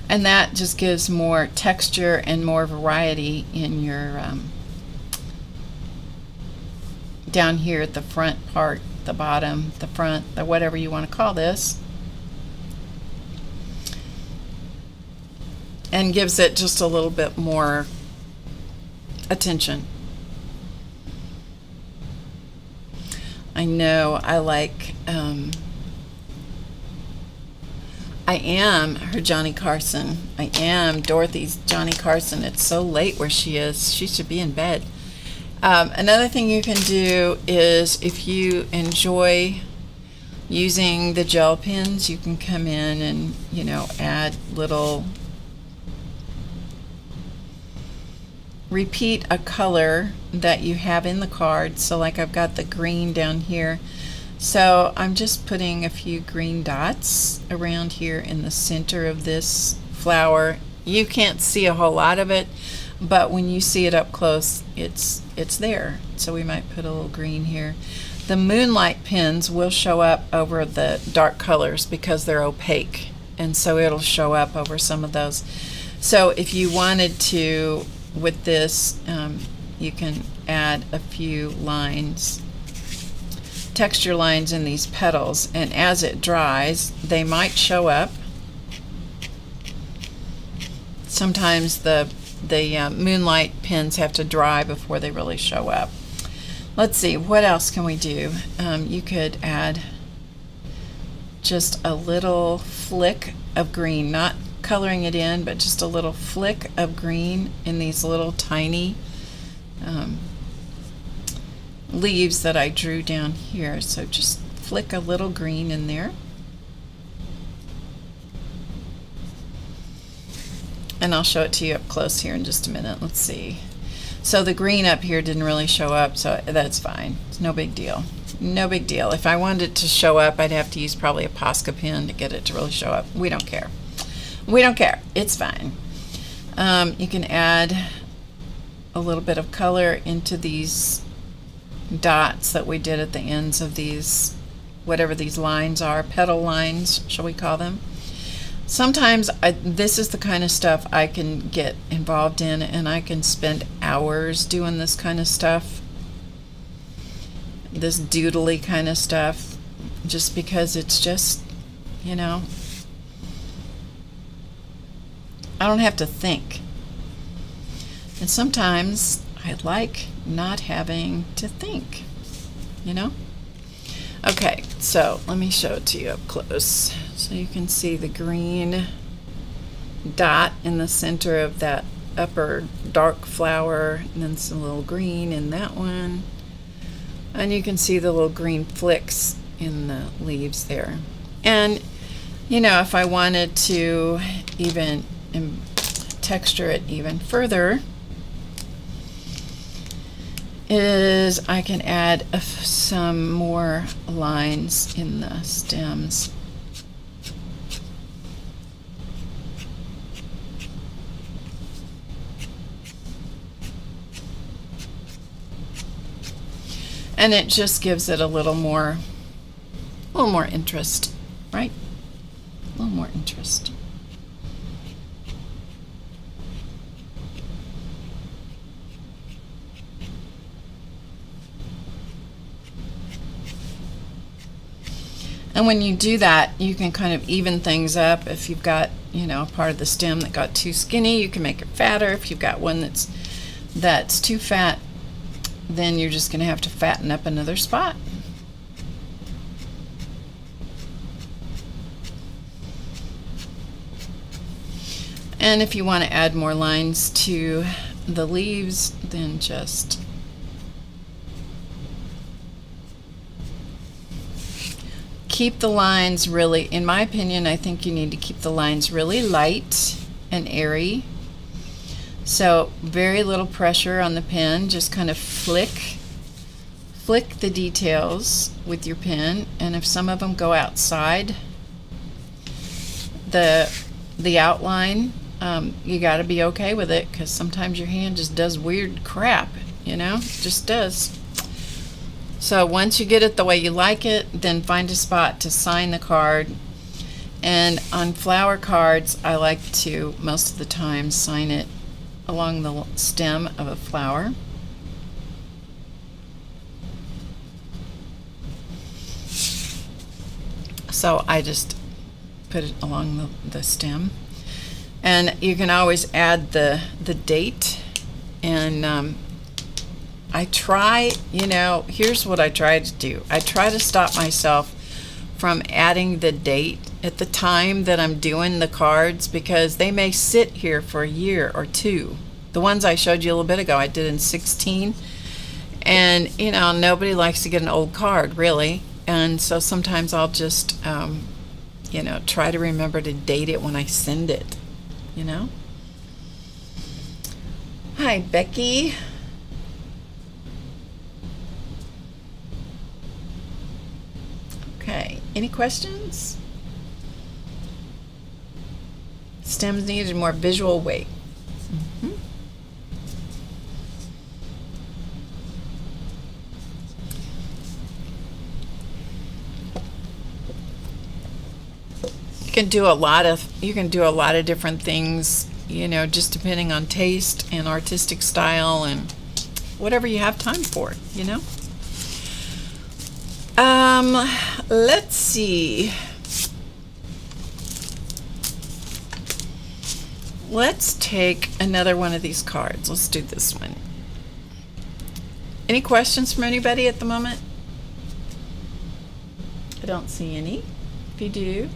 and that just gives more texture and more variety in your down here at the front part, the bottom, the front, the whatever you want to call this. and gives it just a little bit more attention. I know I like, I am her Johnny Carson. I am Dorothy's Johnny Carson. It's so late where she is. She should be in bed. Another thing you can do is, if you enjoy using the gel pens, you can come in and, you know, add little, repeat a color that you have in the card. So like I've got the green down here, so I'm just putting a few green dots around here in the center of this flower. You can't see a whole lot of it, but when you see it up close, it's there. So we might put a little green here. The Moonlight pens will show up over the dark colors because they're opaque, and so it'll show up over some of those. So if you wanted to, with this, you can add a few lines, texture lines in these petals, and as it dries, they might show up. Sometimes the Moonlight pens have to dry before they really show up. Let's see, what else can we do? You could add just a little flick of green, not coloring it in, but just a little flick of green in these little tiny leaves that I drew down here. So just flick a little green in there. And I'll show it to you up close here in just a minute. Let's see. So the green up here didn't really show up, so that's fine. It's no big deal. No big deal. If I wanted it to show up, I'd have to use probably a Posca pen to get it to really show up. We don't care. We don't care. It's fine. You can add a little bit of color into these dots that we did at the ends of these, whatever these lines are, petal lines, shall we call them. Sometimes this is the kind of stuff I can get involved in, and I can spend hours doing this kind of stuff, this doodly kind of stuff, just because it's just, you know, I don't have to think. And sometimes I like not having to think, you know? Okay, so let me show it to you up close. So you can see the green dot in the center of that upper dark flower, and then some little green in that one. And you can see the little green flicks in the leaves there. And, you know, if I wanted to even texture it even further, is I can add some more lines in the stems. And it just gives it a little more interest, right? A little more interest. And when you do that, you can kind of even things up. If you've got, you know, a part of the stem that got too skinny, you can make it fatter. If you've got one that's too fat, then you're just going to have to fatten up another spot. And if you want to add more lines to the leaves, then just keep the lines really, in my opinion, I think you need to keep the lines really light and airy. So very little pressure on the pen, just kind of flick the details with your pen, and if some of them go outside the outline, you got to be okay with it, because sometimes your hand just does weird crap, you know, it just does. So once you get it the way you like it, then find a spot to sign the card. And on flower cards, I like to, most of the time, sign it along the stem of a flower. So I just put it along the stem. And you can always add the date. And I try, here's what I try to do. I try to stop myself from adding the date at the time that I'm doing the cards, because they may sit here for a year or two. The ones I showed you a little bit ago, I did in 16. And, nobody likes to get an old card, really. And so sometimes I'll just, try to remember to date it when I send it, Hi, Becky. Okay, any questions? Stems needed more visual weight. You can do a lot of different things, just depending on taste and artistic style and whatever you have time for, Let's see. Let's take another one of these cards. Let's do this one. Any questions from anybody at the moment? I don't see any. If you do.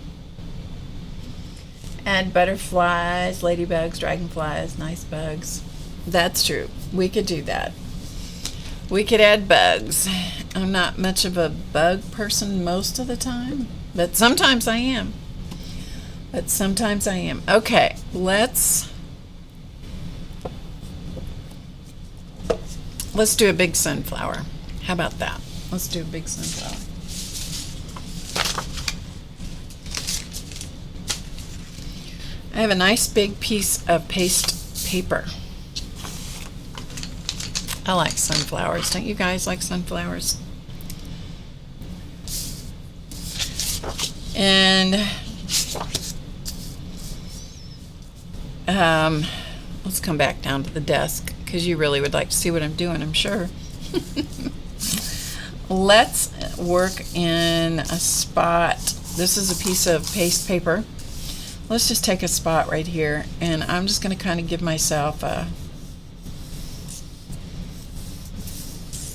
Add butterflies, ladybugs, dragonflies, nice bugs. That's true. We could do that. We could add bugs. I'm not much of a bug person most of the time, but sometimes I am. Okay, let's do a big sunflower. How about that? Let's do a big sunflower. I have a nice big piece of paste paper. I like sunflowers. Don't you guys like sunflowers? And let's come back down to the desk, because you really would like to see what I'm doing, I'm sure. Let's work in a spot. This is a piece of paste paper. Let's just take a spot right here, and I'm just going to kind of give myself a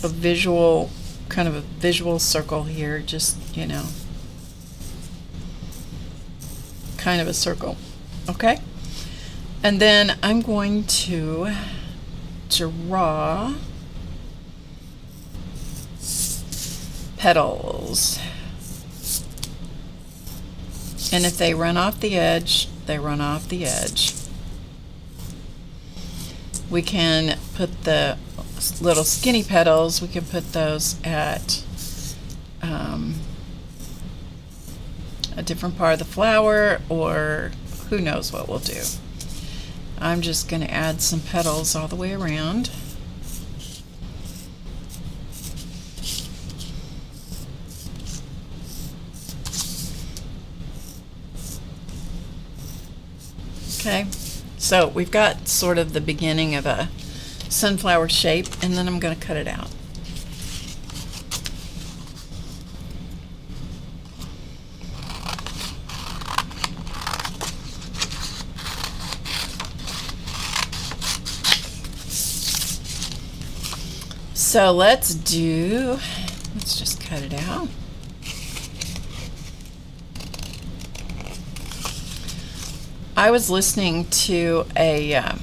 visual, kind of a visual circle here, just, kind of a circle. Okay? And then I'm going to draw petals. And if they run off the edge, they run off the edge. We can put the little skinny petals, we can put those at a different part of the flower, or who knows what we'll do. I'm just going to add some petals all the way around. Okay, so we've got sort of the beginning of a sunflower shape, and then I'm going to cut it out. So let's just cut it out. I was listening to it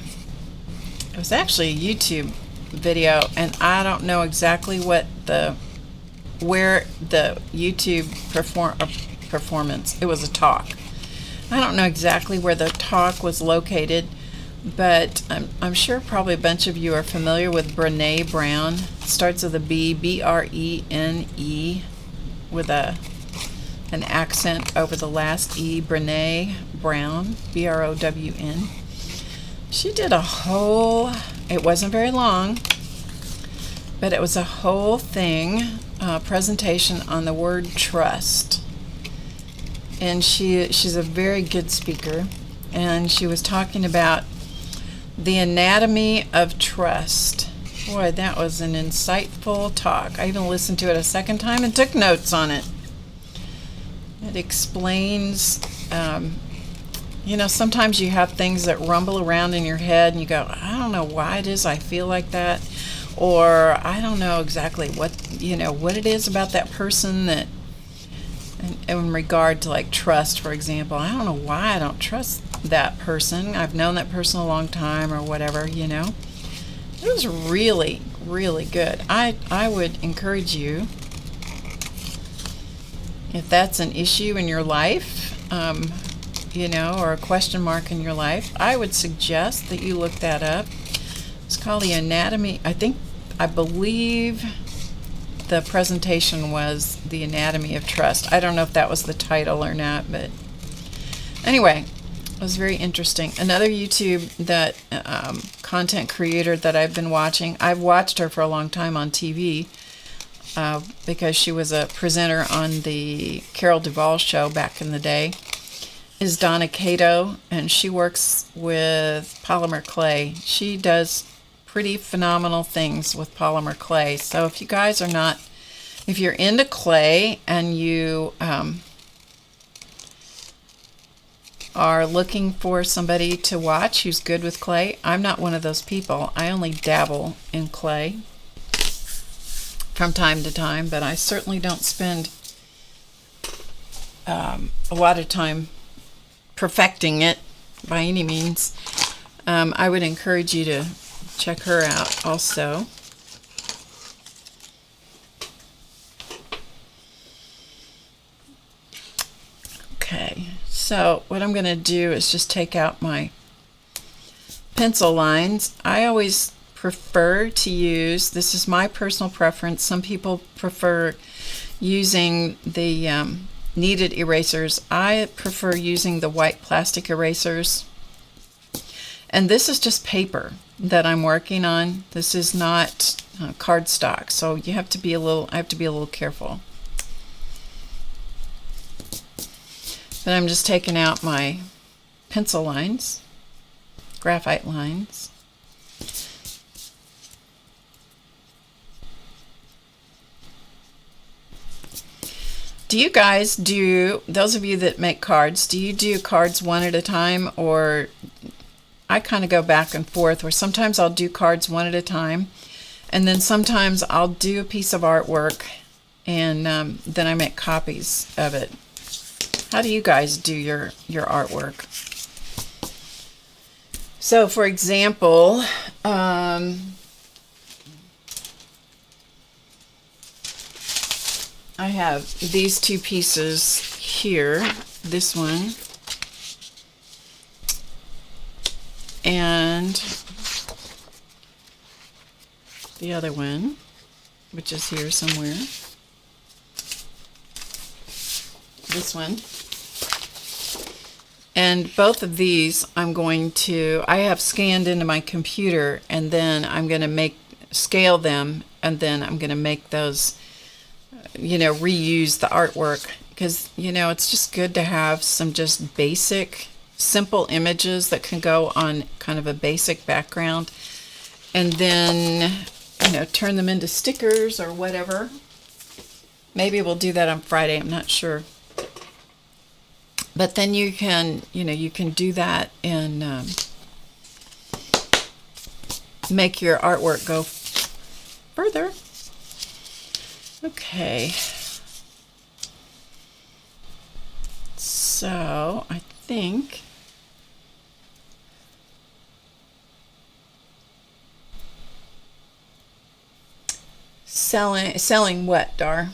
was actually a YouTube video, and I don't know exactly where the YouTube performance, it was a talk. I don't know exactly where the talk was located, but I'm sure probably a bunch of you are familiar with Brené Brown. It starts with a B, B-R-E-N-E, with an accent over the last E, Brené Brown, B-R-O-W-N. She did a whole, it wasn't very long, but it was a whole thing, presentation on the word trust. And she's a very good speaker, and she was talking about the anatomy of trust. Boy, that was an insightful talk. I even listened to it a second time and took notes on it. It explains you know, sometimes you have things that rumble around in your head and you go, I don't know why it is I feel like that, or I don't know exactly what, you know, what it is about that person that, in regard to like trust, for example, I don't know why I don't trust that person. I've known that person a long time or whatever, you know. It was really, really good. I would encourage you, if that's an issue in your life, you know, or a question mark in your life, I would suggest that you look that up. It's called The Anatomy. I believe the presentation was The Anatomy of Trust. I don't know if that was the title or not, but anyway, it was very interesting. Another YouTube that content creator that I've been watching, I've watched her for a long time on TV because she was a presenter on the Carol Duvall show back in the day, is Donna Cato, and she works with polymer clay. She does pretty phenomenal things with polymer clay. So if you guys are not, if you're into clay and you are looking for somebody to watch who's good with clay, I'm not one of those people. I only dabble in clay from time to time, but I certainly don't spend a lot of time perfecting it by any means. I would encourage you to check her out also. Okay, so what I'm going to do is just take out my pencil lines. I always prefer to use, this is my personal preference, some people prefer using the kneaded erasers. I prefer using the white plastic erasers. And this is just paper that I'm working on. This is not cardstock, so you have to be a little, I have to be a little careful. But I'm just taking out my pencil lines, graphite lines. Do you guys do, those of you that make cards, do you do cards one at a time, or I kind of go back and forth, where sometimes I'll do cards one at a time, and then sometimes I'll do a piece of artwork and then I make copies of it. How do you guys do your artwork? So for example, I have these two pieces here, this one and the other one, which is here somewhere. This one. And both of these I have scanned into my computer, and then I'm going to scale them, and then I'm going to make those, you know, reuse the artwork, because, you know, it's just good to have some just basic, simple images that can go on kind of a basic background, and then, you know, turn them into stickers or whatever. Maybe we'll do that on Friday, I'm not sure. But then you can, you know, you can do that and make your artwork go further. Okay. So I think selling what, Dar?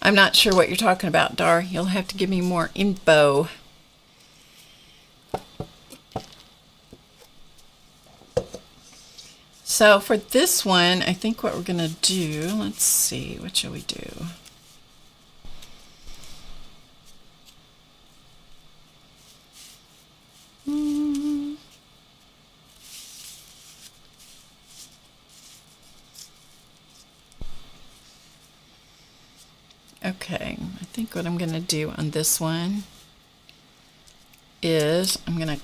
I'm not sure what you're talking about, Dar. You'll have to give me more info. So for this one, I think what we're going to do, let's see, what shall we do? Okay, I think what I'm going to do on this one is I'm going to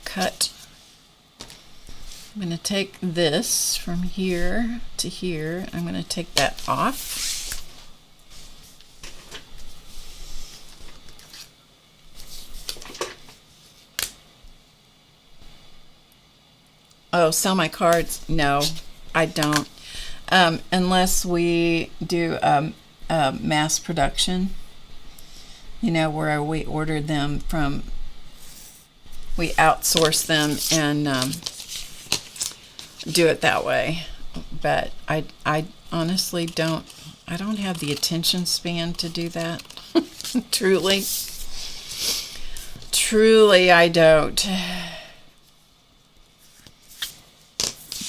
take this from here to here. I'm going to take that off. Oh, sell my cards? No, I don't. Unless we do mass production, you know, where we order them from, we outsource them and do it that way. But I honestly don't, I don't have the attention span to do that. Truly I don't.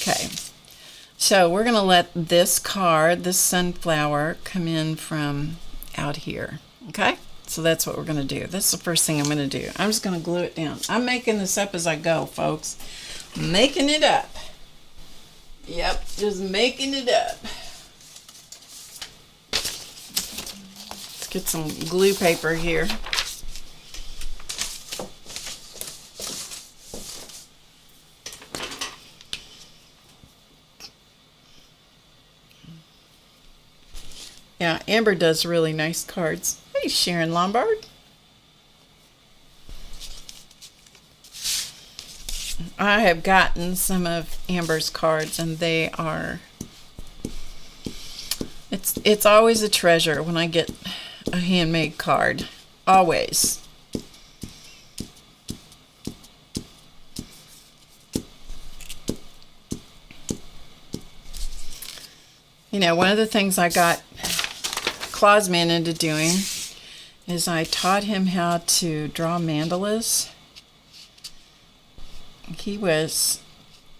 Okay, so we're gonna let this card, this sunflower, come in from out here. Okay, so that's what we're gonna do. That's the first thing I'm gonna do. I'm just gonna glue it down. I'm making this up as I go, folks. Making it up. Yep, just making it up. Let's get some glue paper here. Yeah, Amber does really nice cards. Hey, Sharon Lombard. I have gotten some of Amber's cards, and they are, it's always a treasure when I get a handmade card. Always. You know, one of the things I got Clausman into doing is I taught him how to draw mandalas. He was,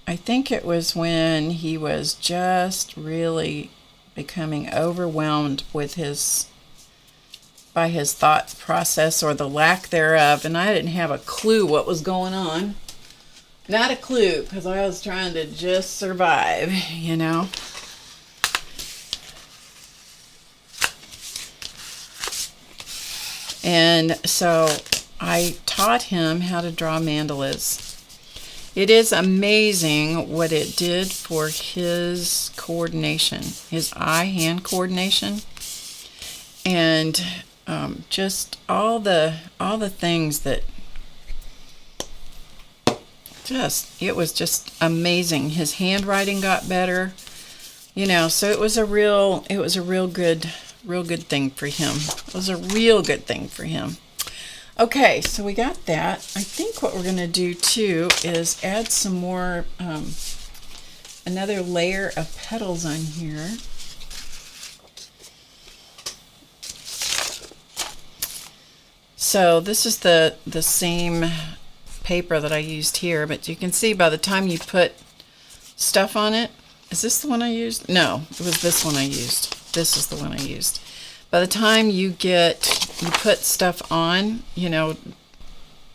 I think it was when he was just really becoming overwhelmed with by his thought process, or the lack thereof, and I didn't have a clue what was going on. Not a clue, because I was trying to just survive, you know. And so I taught him how to draw mandalas. It is amazing what it did for his coordination, his eye-hand coordination, and just all the things that it was just amazing. His handwriting got better, you know. So it was a real good thing for him. It was a real good thing for him. Okay, so we got that. I think what we're going to do too is add some more, another layer of petals on here. So this is the same paper that I used here, but you can see by the time you put stuff on it, is this the one I used? No, it was this one I used. This is the one I used. By the time you put stuff on, you know,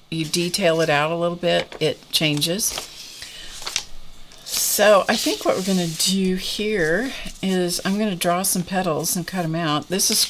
you detail it out a little bit, it changes. So I think what we're going to do here is I'm going to draw some petals and cut them out. This is